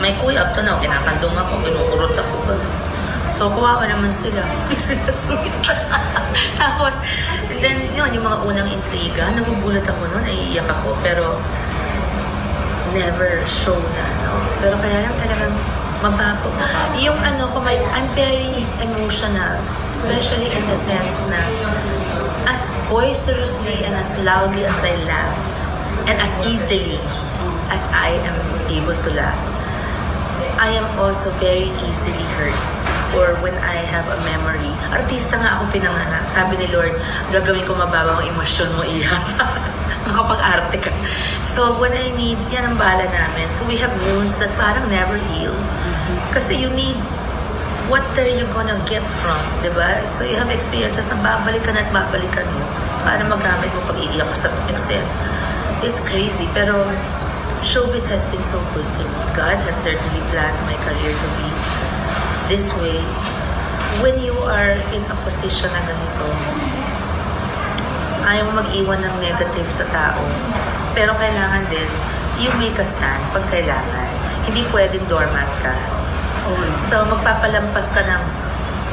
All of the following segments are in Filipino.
may kuya, up to now, kinakandong ako, kinukurot ako. So, kuwawa naman sila. Hindi sila sweet. Tapos, then, yun, yung mga unang intriga, nagugulat ako noon, naiiyak ako, pero never show na, no? Pero kaya lang talagang mabago. Yung ano ko, I'm very emotional, especially in the sense na as boisterously and as loudly as I laugh, and as easily as I am able to laugh, I am also very easily hurt. Or when I have a memory. Artista nga akong pinanganak. Sabi ni Lord, gagawin ko mababaw ang emosyon mo, makapag-arte ka. So when I need, yan ang bala namin. So we have wounds that parang never heal. Kasi you need what are you gonna get from, diba? So you have experiences na babalikan at babalikan mo para magamit mo pag-iiyak ka sa Excel. It's crazy, pero showbiz has been so good to me. God has certainly planned my career to be this way. When you are in a position na ganito, ayaw mo mag-iwan ng negative sa tao. Pero kailangan din, you make a stand pag kailangan. Hindi pwedeng doormat ka. So, magpapalampas ka ng,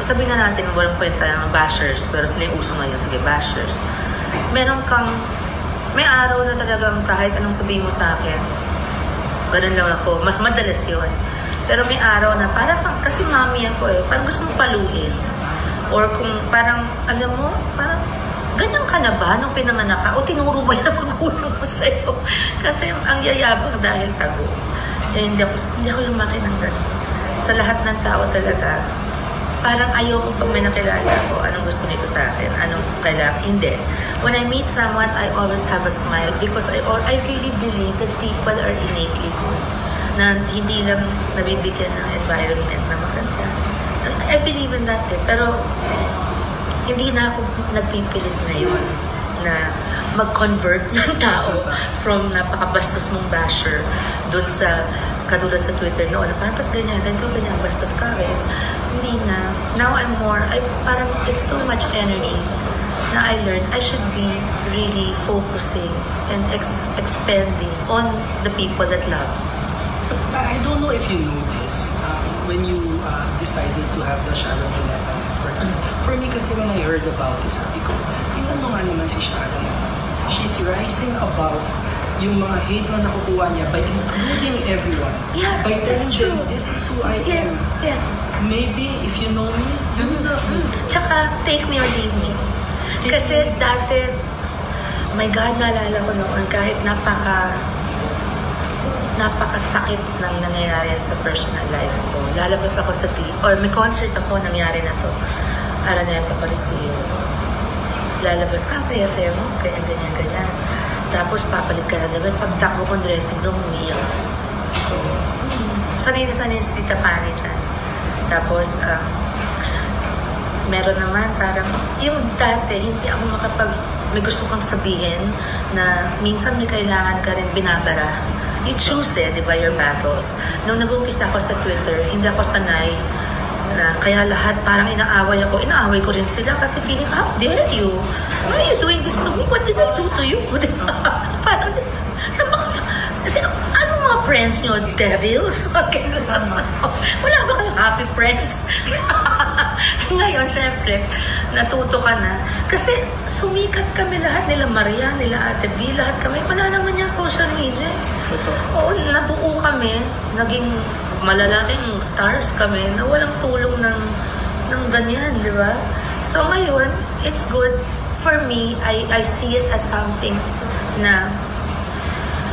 sabihin na natin, walang kwenta ng bashers, pero sila yung uso ngayon, sige, bashers. Meron kang, may araw na talagang kahit anong sabihin mo sa akin, ganun lang ako, mas madalas yun. Pero may araw na parang, kasi mami ako parang gusto mong paluin. Or kung parang, alam mo, parang, ganyan ka na ba nung pinanganak ka? O tinuro ba yung magulang mo sa'yo? Kasi ang yayabang dahil tago. Hindi ako lumaki ng ganun. Sa lahat ng tao talaga, parang ayoko pag may nakilala ko, anong gusto nito sa akin, anong kailangan. Hindi. When I meet someone, I always have a smile because I really believe that people are innately good. Na hindi lang nabibigyan ng environment na maganda. I believe in that pero hindi na ako nagpipilit na yun na mag-convert ng tao from napakabastos mong basher doon sa katulad sa Twitter noon, parang ba't ganyan, bastos ka, hindi na. Now I'm more, parang it's too much energy na I learned I should be really focusing and expanding on the people that love. I don't know if you know this, when you decided to have the Sharon Cuneta Network. For me kasi when I heard about it, sabi ko, tingnan mo nga naman si Sharon. She's rising above yung mga hate na nakukuha niya by including everyone. Yeah, by that's true. This is who I yes, am. Yeah. Maybe if you know me, you love me. Tsaka, take me or leave me. Kasi dati, my God, naalala ko noon, kahit napakasakit ng nangyayari sa personal life ko. Lalabas ako sa or may concert ako, nangyari na to. Araneta Coliseum. Lalabas ka, saya-saya mo, ganyan. Tapos papalit ka na naman. Pagtakbo kong dressing room, umiyak. Sanay na si Tita Fanny dyan. Tapos, meron naman parang, yung dati, hindi ako may gusto kang sabihin na minsan may kailangan ka rin binabara. You choose di ba, your battles. Nung nag-umpisa ako sa Twitter, hindi ako sanay na kaya lahat parang inaaway ko rin sila kasi feeling, how dare you? Why are you doing this to me? What did I do to you? Parang, ano mga friends nyo? Devils? Wala ba kayong happy friends? Ngayon, syempre, natuto ka na. Kasi sumikat kami lahat, nila Maria, nila Ate B, lahat kami. Wala naman yung social media. Oo, nabuo kami, naging malalaking stars kami na walang tulong ng ganyan, di ba? So ngayon, it's good. For me, I see it as something na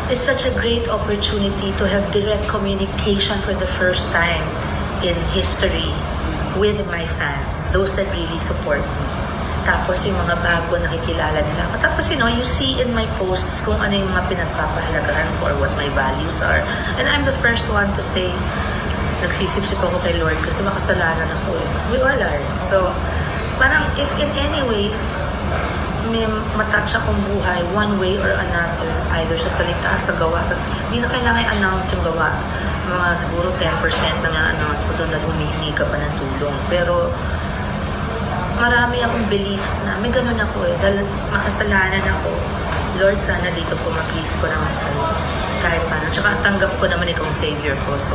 it's such a great opportunity to have direct communication for the first time in history with my fans, those that really support me. Tapos yung mga bago nakikilala nila ako. Tapos you see in my posts kung ano yung mga pinagpapahalagahan ko or what my values are. And I'm the first one to say, nagsisip-sip ako kay Lord kasi makasalanan ako We all are. So, parang if in any way, may matouch akong buhay one way or another, either sa salita, sa gawa, hindi na kailangan i-announce yung gawa. Mga siguro 10% na na-announce ko doon na humihingi ka pa ng tulong. Pero, marami akong beliefs na may ganun ako dahil makasalanan ako. Lord, sana dito po ma-please ko naman kayo. Kahit paano. Tsaka tanggap ko naman ikaw ang Savior ko. So,